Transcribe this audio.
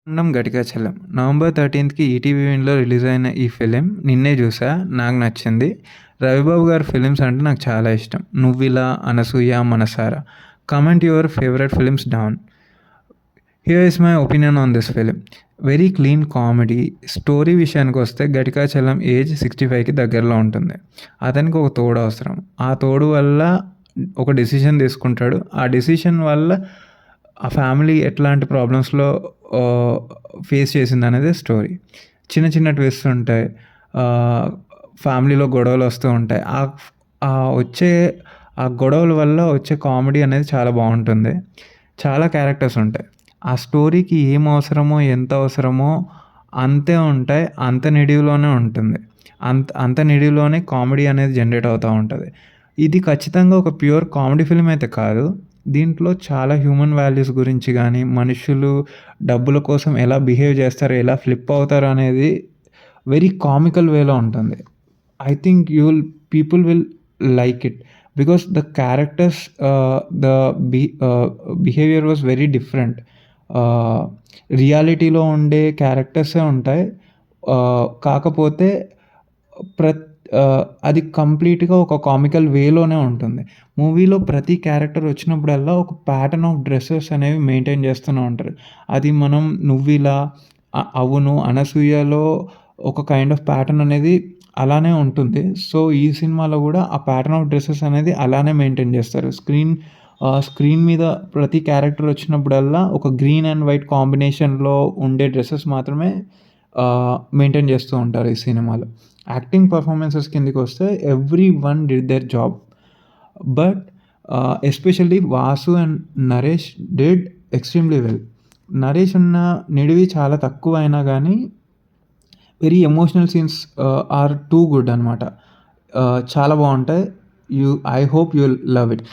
'అన్నం Ghatikachalam' November 13కి ETV విన్‌లో release అయిన ఈ ఫిలిం నిన్నే జూసా. నాకు నచ్చింది. రవిబాబు గారి ఫిలిమ్స్ అంటే నాకు చాలా ఇష్టం. 'నువ్విలా', 'అనసూయ', 'మనసార'. Comment your favourite films down. Here is my opinion on this film. Very clean comedy. Story విషయానికొస్తే ఘటికాచలం ఏజ్ 65కి దగ్గరలో ఉంటుంది. అతనికి ఒక తోడు అవసరం. ఆ తోడు వల్ల ఒక డెసిషన్ తీసుకుంటాడు. ఆ డెసిషన్ వల్ల ఆ ఫ్యామిలీ ఎట్లాంటి ప్రాబ్లమ్స్‌లో ఫేస్ చేసిందనేదే స్టోరీ. చిన్న చిన్న ట్విస్ట్స్ ఉంటాయి. ఫ్యామిలీలో గొడవలు వస్తూ ఉంటాయి. వచ్చే ఆ గొడవల వల్ల వచ్చే కామెడీ అనేది చాలా బావుంటుంది. చాలా క్యారెక్టర్స్ ఉంటాయి. ఆ స్టోరీకి ఏం అవసరమో, ఎంత అవసరమో అంతే ఉంటాయి. అంత నిడివిలోనే ఉంటుంది. అంత నిడివిలోనే కామెడీ అనేది జనరేట్ అవుతా ఉంటది. ఇది ఖచ్చితంగా ఒక ప్యూర్ కామెడీ ఫిల్మ్ అయితే కాదు. దీంట్లో చాలా హ్యూమన్ వాల్యూస్ గురించి గానీ, మనుషులు డబ్బుల కోసం ఎలా బిహేవ్ చేస్తారు, ఎలా ఫ్లిప్ అవుతారు అనేది వెరీ కామికల్ వేలో ఉంటుంది. I think people will like it. Because the characters the b behaviour was very different. రియాలిటీలో ఉండే క్యారెక్టర్సే ఉంటాయి. కాకపోతే అది కంప్లీట్‌గా ఒక కామికల్ వేలోనే ఉంటుంది. మూవీలో ప్రతి క్యారెక్టర్ వచ్చినప్పుడల్లా ఒక ప్యాటర్న్ ఆఫ్ డ్రెసెస్ అనేవి మెయింటైన్ చేస్తూనే ఉంటారు. అది మనం 'నువ్విలా', 'అవును', 'అనసూయలో' ఒక కైండ్ ఆఫ్ ప్యాటర్న్ అనేది అలానే ఉంటుంది. సో, ఈ సినిమాలో గూడా ఆ ప్యాటర్న్ ఆఫ్ డ్రెసెస్ అనేది అలానే మెయింటైన్ చేస్తారు. స్క్రీన్ మీద ప్రతి క్యారెక్టర్ వచ్చినప్పుడల్లా ఒక గ్రీన్ అండ్ వైట్ కాంబినేషన్‌లో ఉండే డ్రెసెస్ మాత్రమే మెయింటైన్ చేస్తూ ఉంటారు ఈ సినిమాలో. యాక్టింగ్ పర్ఫార్మెన్సెస్ కిందకొస్తే everyone did their job. But especially Vasu and Naresh did extremely well. Naresh ఉన్న నిడివి చాలా తక్కువైనా గానీ very emotional scenes are too good అనమాట. చాలా బావుంటాయి. I hope you will love it.